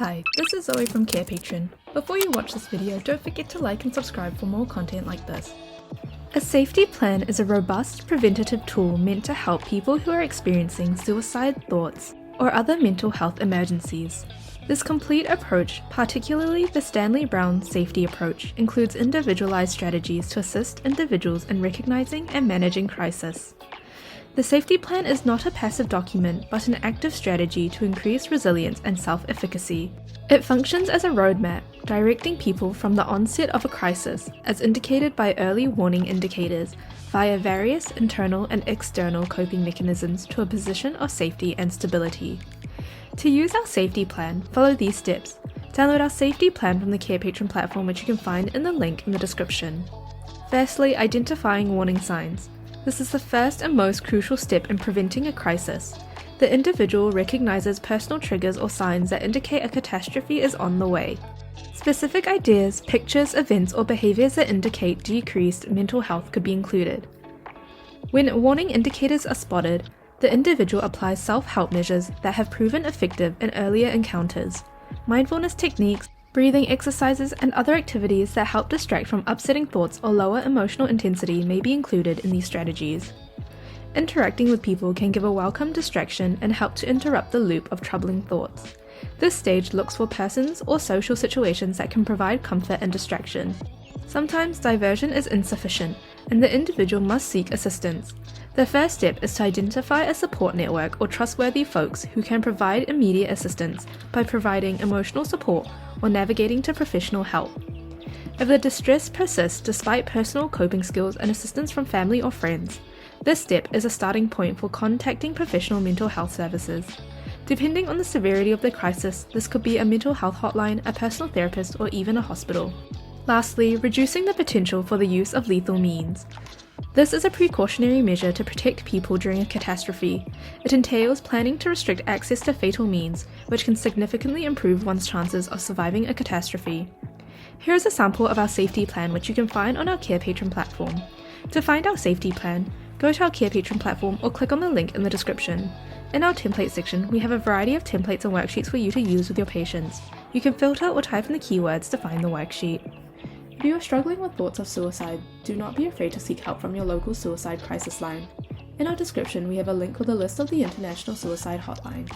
Hi, this is Zoe from Carepatron. Before you watch this video, don't forget to like and subscribe for more content like this. A safety plan is a robust preventative tool meant to help people who are experiencing suicide thoughts or other mental health emergencies. This complete approach, particularly the Stanley Brown safety approach, includes individualized strategies to assist individuals in recognizing and managing crisis. The safety plan is not a passive document, but an active strategy to increase resilience and self-efficacy. It functions as a roadmap, directing people from the onset of a crisis, as indicated by early warning indicators, via various internal and external coping mechanisms to a position of safety and stability. To use our safety plan, follow these steps. Download our safety plan from the Carepatron platform, which you can find in the link in the description. Firstly, identifying warning signs. This is the first and most crucial step in preventing a crisis. The individual recognizes personal triggers or signs that indicate a catastrophe is on the way. Specific ideas, pictures, events, or behaviors that indicate decreased mental health could be included. When warning indicators are spotted, the individual applies self-help measures that have proven effective in earlier encounters. Mindfulness techniques, breathing exercises, and other activities that help distract from upsetting thoughts or lower emotional intensity may be included in these strategies. Interacting with people can give a welcome distraction and help to interrupt the loop of troubling thoughts. This stage looks for persons or social situations that can provide comfort and distraction. Sometimes diversion is insufficient, and the individual must seek assistance. The first step is to identify a support network or trustworthy folks who can provide immediate assistance by providing emotional support or navigating to professional help. If the distress persists despite personal coping skills and assistance from family or friends, this step is a starting point for contacting professional mental health services. Depending on the severity of the crisis, this could be a mental health hotline, a personal therapist, or even a hospital. Lastly, reducing the potential for the use of lethal means. This is a precautionary measure to protect people during a catastrophe. It entails planning to restrict access to fatal means, which can significantly improve one's chances of surviving a catastrophe. Here is a sample of our safety plan, which you can find on our Carepatron platform. To find our safety plan, go to our Carepatron platform or click on the link in the description. In our template section, we have a variety of templates and worksheets for you to use with your patients. You can filter or type in the keywords to find the worksheet. If you are struggling with thoughts of suicide, do not be afraid to seek help from your local suicide crisis line. In our description, we have a link with a list of the International Suicide Hotline.